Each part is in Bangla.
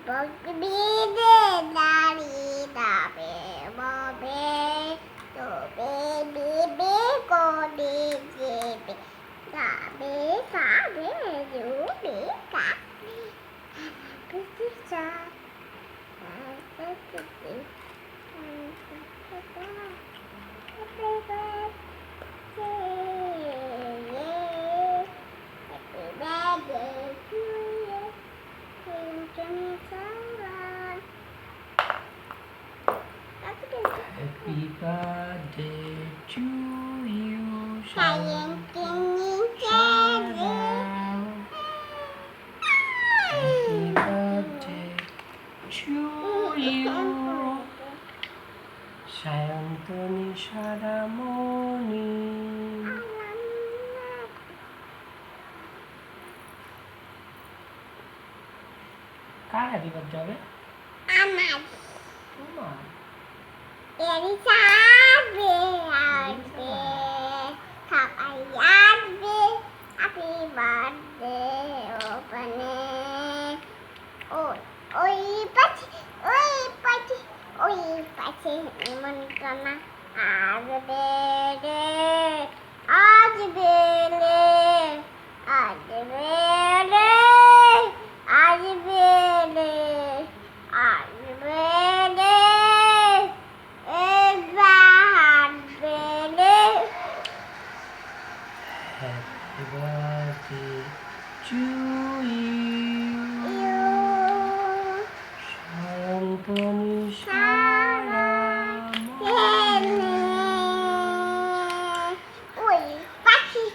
বকবিদে দাড়ি দাবে ববে তবে বিবে কোডে যেবে গাবে সাবে জুবে কাবে কিছু চা Happy birthday to you, Sayang Happy birthday to you, Sayantoni Saramoni. Car happy birthday হবে? আমার তোমার? এরি সাবে আসবে সবাই আসবে হ্যাপি বার্থডে ওখানে ওই পাশে নিমন্ত্রণা আসবে রে আসবে রে আসবে রে আসবে রে আসবে রে Happy birthday to you, Sayantoni Saramoni. ওই পাখি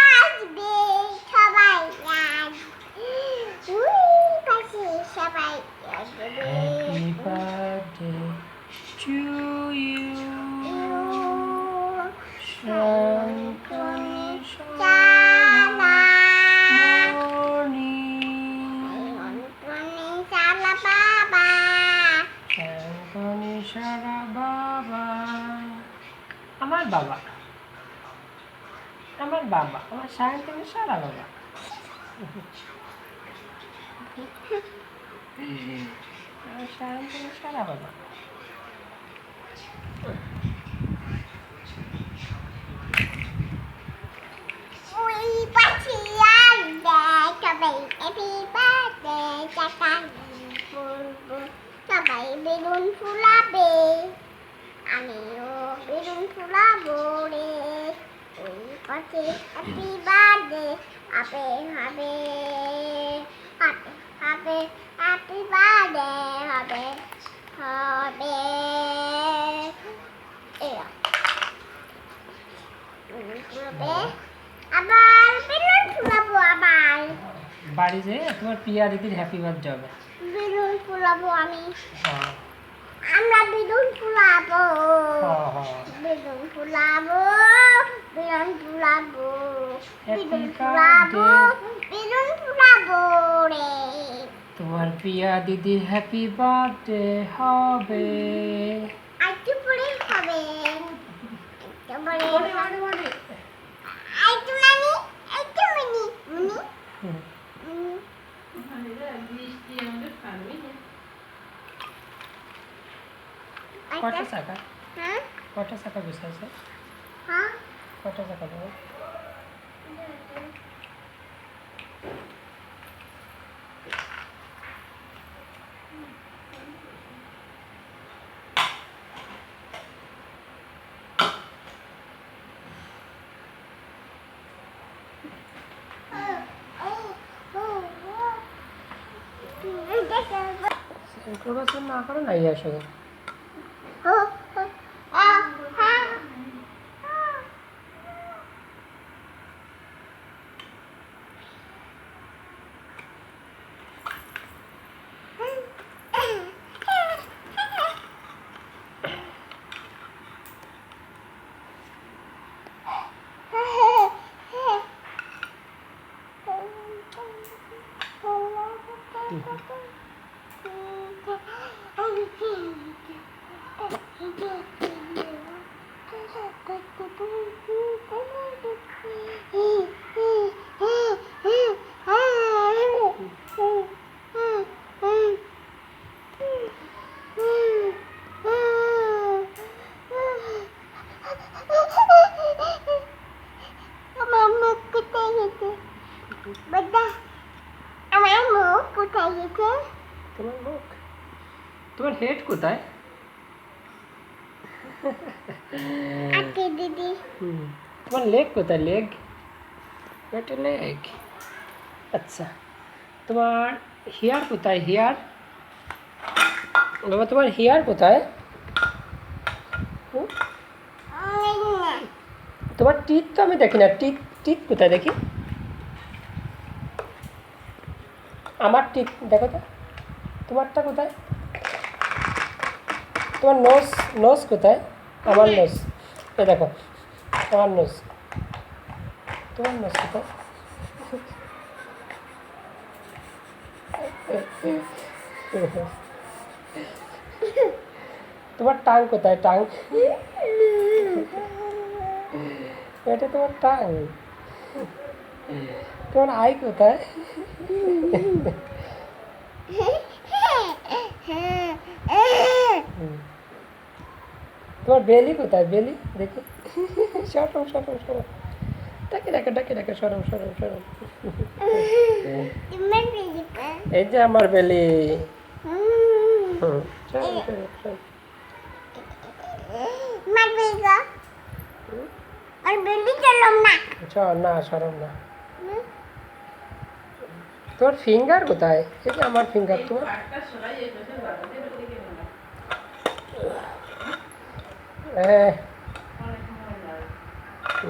আসবে সবাই আসবে ওই পাখি সবাই আসবে Happy birthday to you, Sayantoni Saramoni. সালা বাবা Sayantoni Sara Baba. আমার বাবা, আমার Sayantoni Sara বাবা। আমার Sayantoni Sara বাবা। ওই পাখি আসবে সবাই হ্যাপি বার্থডে চাকালি বলবো সবাই বেলুন ফুলাবে আমিও বেলুন ফুলাবো রে ওই পাখি হ্যাপি বার্থডে হবে হবে হবে হবে হ্যাপি বার্থডে হবে হবে হবে আবার বেলুন ফুলাবো আবার বাড়ি যেয়ে তোমার প্রিয়া দিদির হ্যাপি বার্থডে হবে। বেলুন ফুলাবো আমি হ্যাঁ আমরা বেলুন ফুলাবো হ্যাঁ। বেলুন ফুলাবো বেলুন ফুলাবো Happy বেলুন ফুলাবো বেলুন ফুলাবো রে তোমার প্রিয়া দিদির হ্যাপি বার্থডে হবে। আইটু পরে হবে একটু পরে আইটু নানি আইটু মিনি মিনি কটা চাকা? হ্যাঁ কটা চাকা বসাইছে? হ্যাঁ কটা চাকা দেবো? ইন্ট্রোডাকশন না করে নাই আসো। হেড কোথায়? আকে দিদি তোমার লেগ কোথায়? লেগ, এটা লেগ। আচ্ছা, তোমার হেয়ার কোথায়? হেয়ার বাবা, তোমার হেয়ার কোথায়? হুম? তোমার টিথ তো আমি দেখি না। টিথ, টিথ কোথায় দেখি? আমার টিথ দেখো তো, তোমারটা কোথায়? তোমার নোজ, নোজ কোথায়? আমার নোজ, এ দেখো আমার নোজ। তোমার নোজ কোথায়? তোমার টাং কোথায়? টাং, এটা তোমার টাং। তোমার আই কোথায়? তোমার বেলি কোথায়? বেলি দেখি, সরম সরম সরম, ডাকে ডাকে ডাকে ডাকে, সরম সরম সরম। এই যে আমার বেলি। সরম সরম সরম। না, সরম না। তোর ফিঙ্গার কোথায়? এই যে আমার ফিঙ্গার। তোমার হ্যাঁ,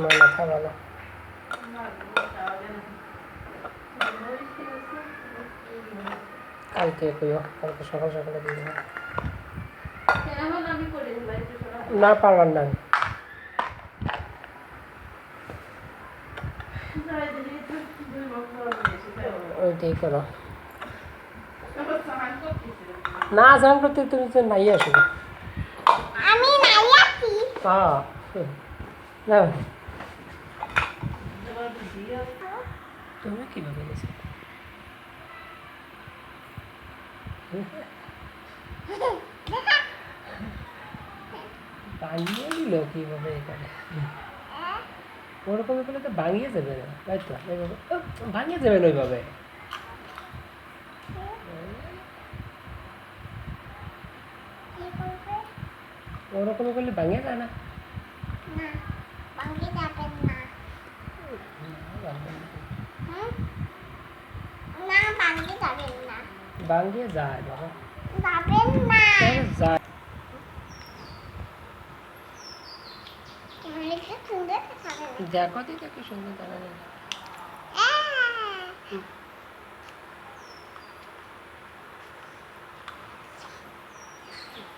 মাথা ভালো। কালকে কইও, কালকে সকাল সকালে দিয়ে দেবো। না, পারবার না। ওইটাই করো। না, স্নান করতে তুমি তো নাই আসো। আমি নাই আছি হ্যাঁ, না তুমি কীভাবে গেছো? ভাঙিয়ে দিল কীভাবে এখানে? ওরকম করলে তো ভাঙিয়ে যাবে না, তাই তো? এইভাবে ভাঙিয়ে যাবে না ওইভাবে। ওরকম করলে ভাঙিয়ে যায় না। না ভাঙে যাবেন না না ভাঙে যাবেন না ভাঙিয়ে যায় বাবা, যাবেন না যায়। অনেকটা সুন্দর দেখাবেন দেখো দি, দেখো সুন্দর দেখা যায়।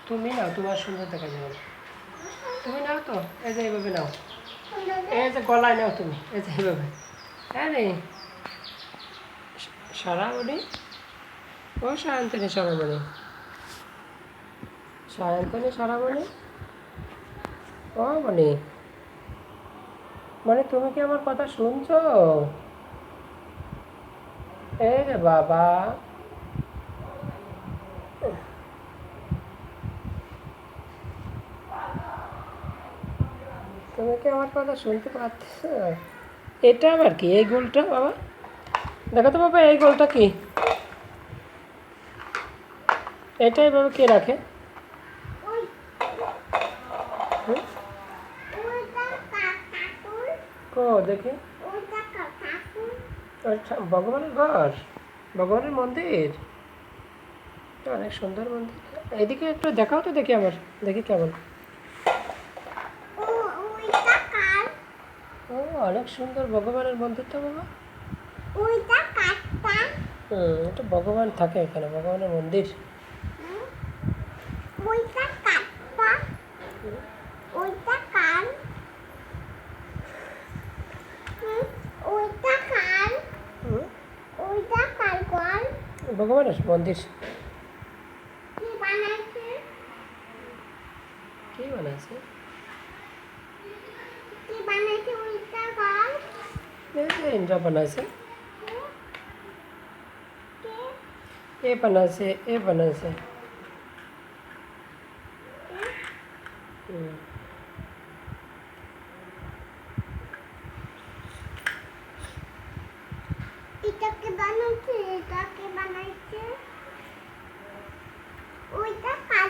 তুমি নাও, তোমার সুন্দর দেখা যাবে না। তুমি নাও তো, এই যে এইভাবে নাও, এই যে গলায় নাও তুমি, এই যে এইভাবে। হ্যাঁ রে, সারামণি, ও সায়ন্তনী সারামণি, সায়ন্তনী সারামণি, ও মণি, মানে তুমি কি আমার কথা শুনছো? এই রে বাবা, তুমি কি আমার কথা শুনতে পাচ্ছ? এটা আবার কি, এই গোলটা বাবা? দেখো তো বাবা, এই গোলটা কি? এটা এইভাবে কে রাখে? কো দেখি, ভগবানের ঘর, ভগবানের মন্দির, অনেক সুন্দর মন্দির। এদিকে একটু দেখাও তো দেখি, আমার দেখি কেমন। ও, অনেক সুন্দর ভগবানের মন্দির তো বাবা। এটা ভগবান থাকে এখানে, ভগবানের মন্দির। ভগবানের মন্দির। কি বানাইছে? এই যে ইন্দ্র বানাইছে, এ বানাইছে, এ বানাইছে। এটাকে বানাইছে, এটাকে বানাইছে, ওইটা কার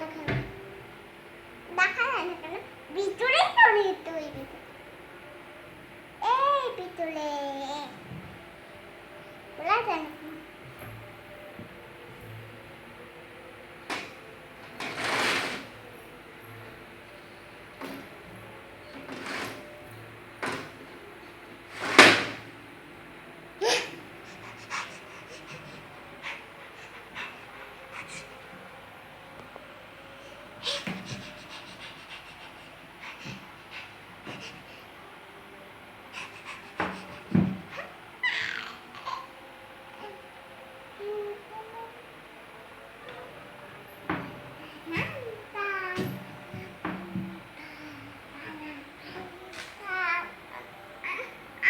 দেখে না। দেখা যায় না কেন? ভিতরেই তো নিত ওই ভিতরে। এই ভিতরে। খোলা যায় না কেন?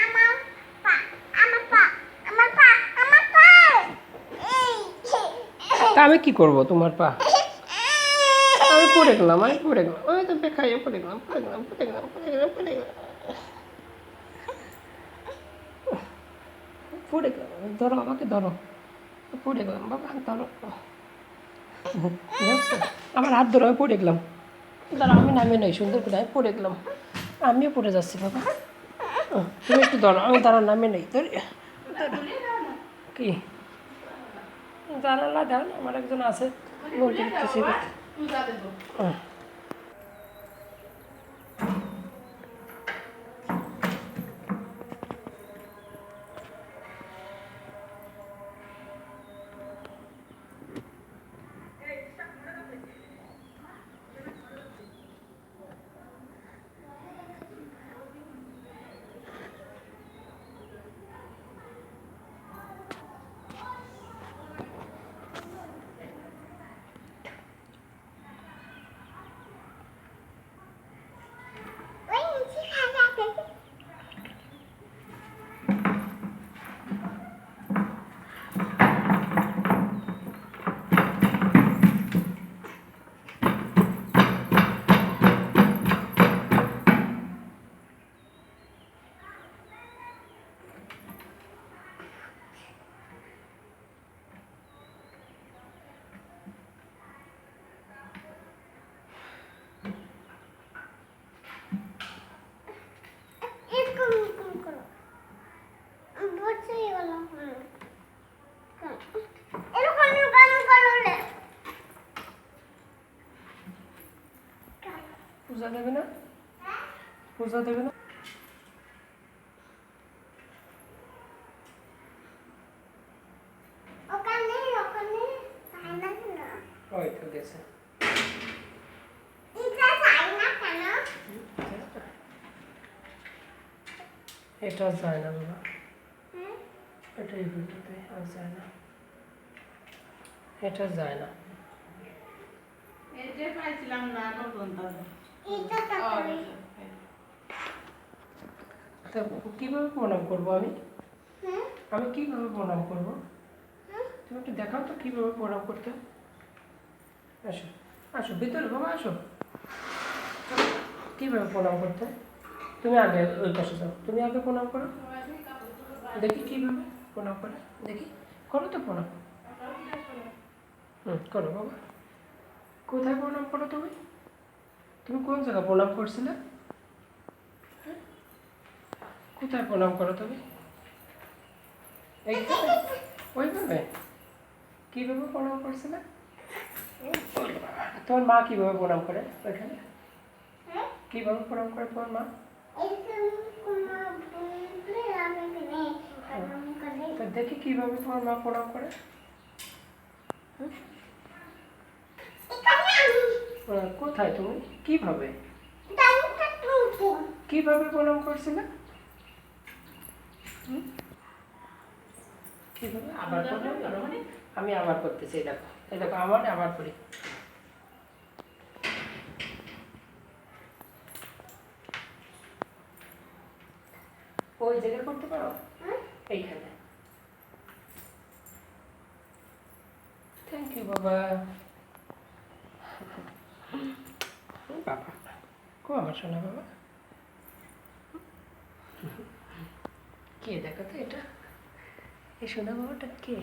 আমার পা, আমার পা, আমার পা, আমার পা। এই। তা আমি কি করব তোমার পা? আমি পড়ে গেলাম, আমি পড়ে গেলাম, আমি তো বেখাইয়ে পড়ে গেলাম, পড়ে গেলাম, পড়ে গেলাম, পড়ে গেলাম, পড়ে গেলাম, পড়ে গেলাম। ধরো আমাকে, ধরো। পড়ে গেলাম বাবা, ধরো। দেখছো? আমার হাত ধরে আমি পড়ে গেলাম। দাঁড়া, আমি নামিয়ে নেই, সুন্দর করে আমি পড়ে গেলাম। আমিও পড়ে যাচ্ছি বাবা। তুমি একটু ধরো, আমি দাঁড়া নামিয়ে নেই, ধরি। কি জানালা দেন, আমার একজন আছে বলতে দিতেছি। ওই নিচে খাওয়া দেখে। এরকম এরকম করো। বসে গেল। এরকম এরকম করো রে। পূজা দেবে না? পূজা দেবে না? ওখানে ওখানে তাই না কেন? ওই তো গেছে। এটা তাই না কেন? এটা যায় না বাবা, হুম? এটাই বুঝতে আর যায় না, এটা যায় না। এটা পাইছিলাম না পর্যন্ত। এটা তারপরে। তা কীভাবে প্রণাম করবো আমি? হুম? আমি কীভাবে প্রণাম করবো? হুম? তুমি একটু দেখাও তো কীভাবে প্রণাম করতে। আসো, আসো ভিতরে বাবা, আসো। কীভাবে প্রণাম করতে? তুমি আগে ওই পাশে যাও, তুমি আগে প্রণাম করো, দেখি কীভাবে প্রণাম করে, দেখি। করো তো প্রণাম। করো বাবা। কোথায় প্রণাম করো তুমি? তুমি কোন জায়গায় প্রণাম করছিলে? কোথায় প্রণাম করো তুমি? এইখানে? ওইভাবে? কীভাবে প্রণাম করছিলে? তোমার মা কীভাবে প্রণাম করে ওইখানে? হুম? কীভাবে প্রণাম করে তোমার মা? এরকম কোনো বললে আমি এখানে এরকম করে। তো দেখি কীভাবে তোমার মা প্রণাম করে। এখানে আমি কোথায় তুমি? কীভাবে? দামটা তুলবো। কীভাবে প্রণাম করছিলে? কীভাবে? আবার করবো? আমি আবার করতেছি, এই দেখো, এই দেখো, আমার আবার করি। ওই জায়গায় করতে পারো? হুম? এইখানে। থ্যাংক ইউ বাবা। বাবা কো আমার শোনা বাবা। কে দেখো তো এটা? এই সোনা বাবাটা কে?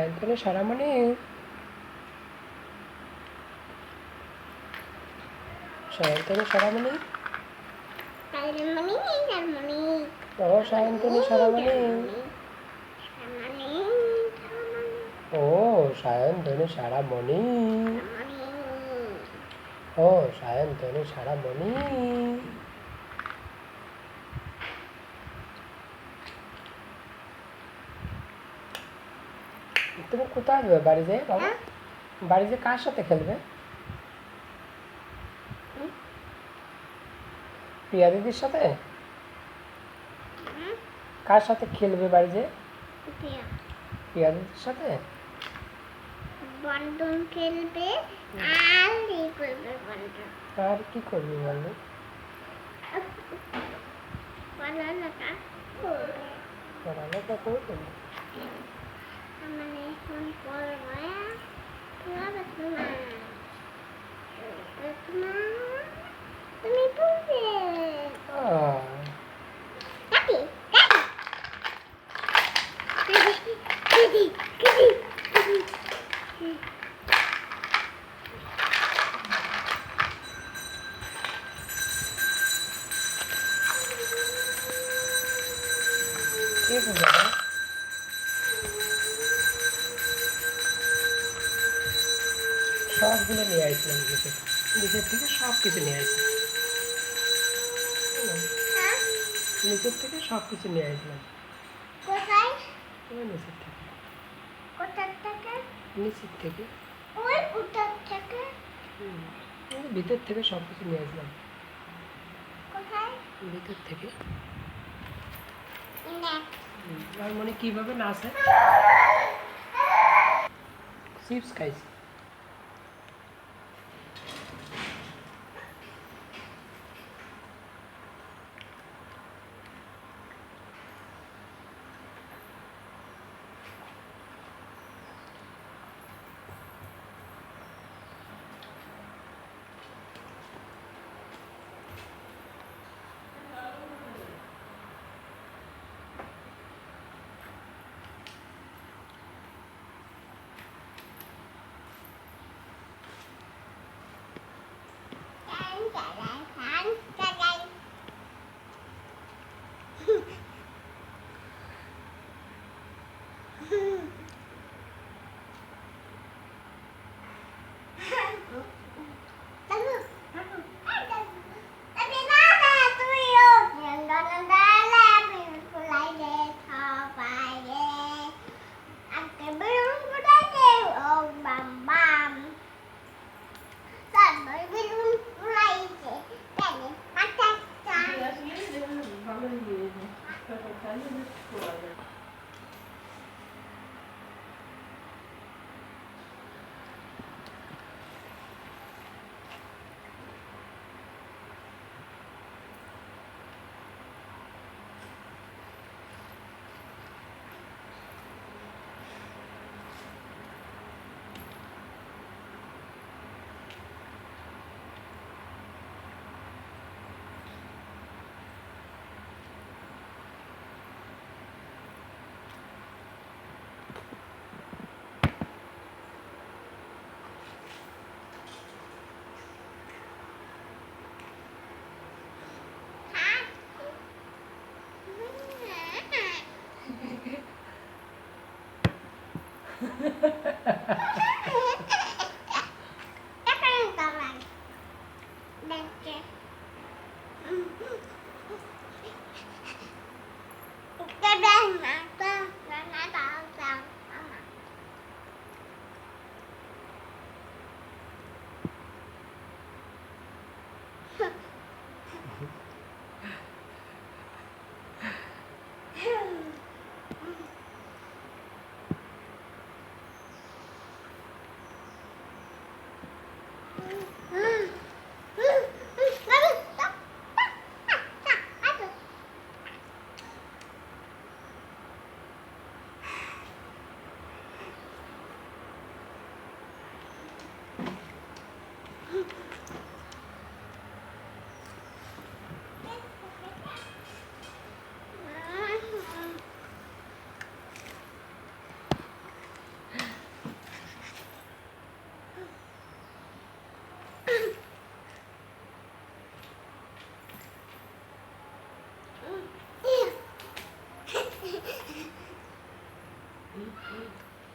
সায়ন্তনী সারামণি, সায়ন্তনী সারামণি, সারমণি সারমণি ও সায়ন্তনী সারামণি, সারমণি ও সায়ন্তনী সারামণি, সারমণি ও সায়ন্তনী সারামণি। তুমি কোথায় যাবে বাড়ি যেয়ে বাবা? বাড়ি যেয়ে কার সাথে খেলবে? প্রিয়া দিদির সাথে? কার সাথে খেলবে বাড়ি যেয়ে? প্রিয়া প্রিয়া দিদির সাথে? বন্ধন খেলবে আর এই করবে বন্ধন আর কি করবি বলো? পড়ালেখা করবে পড়ালেখা করবে? আমার এখন পড়বে পড়াবে তোমার তুমি পড়বে আহ, কাটি কাটি কাটি কাটি কাটি কে বুঝাবে? সবগুলো নিয়ে আসলাম নিচের থেকে সব কিছু নিয়ে আসলাম। হ্যাঁ নিচের থেকে সব কিছু নিয়ে আসলাম। কোথায় নিচের থেকে, কোথার থেকে নিচের থেকে, ওই কোথার থেকে ভিতর থেকে সব কিছু নিয়ে আসলাম। কোথায় ভিতর থেকে। না আর মনে কিভাবে নাচে? চিপস খাইছি। খান চালাই খান চালাই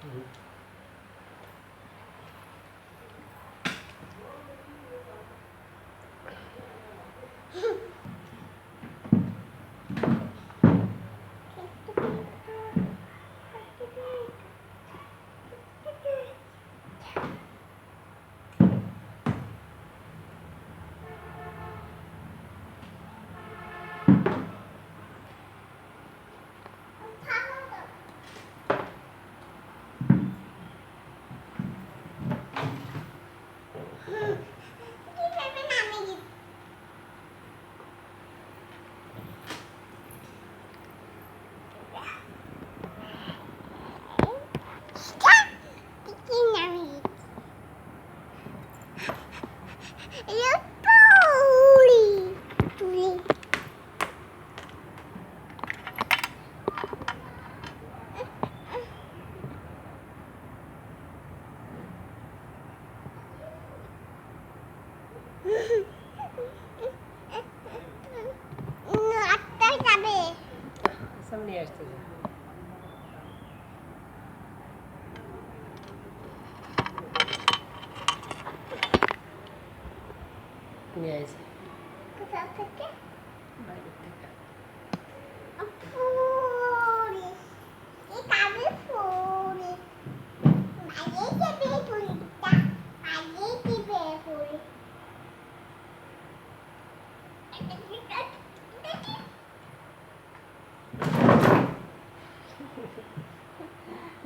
হুম। কিভাবে নামে গেছে? কি নামে গেছে? এটা তুলি তুলি আটটায় যাবে সব নিয়ে আসতে যা। নিয়ে আসে কোথা থেকে বাইরে থেকে। ফুলি এই কাবে ফুলি বাইরে যাবে ফুলিটা বাইরে দিবে ফুলি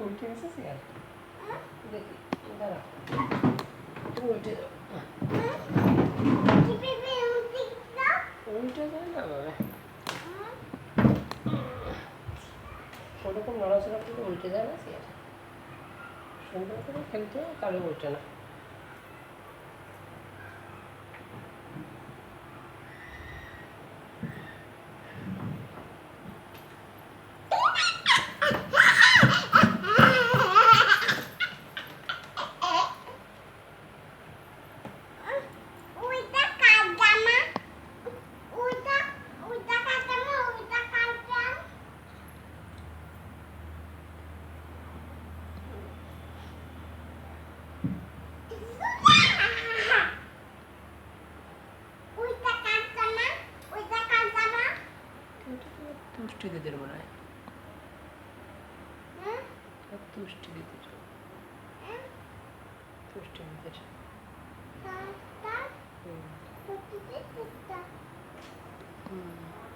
উল্টে গেছে চেয়ার। দেখি দাঁড়া, তুমি উল্টে যাও। কিভাবে উঠে গেল? উল্টে যায় না বাবা, ওরকম নড়াচড়া করলে উল্টে যায় না চেয়ার। সুন্দর করে খেলতে হয়, তাহলে উল্টে না। ওইটা কার জামা? ওইটা ওইটা কার জামা? ওইটা কার জামা? ওইটা কার জামা? ওইটা কার জামা? এটা তো তুষ্টি দিদির মনে হয়, হুম? তুষ্টি দিদির, হুম? তুষ্টি দিদির। কার? হুম। কোথায় কোথায়? হুম।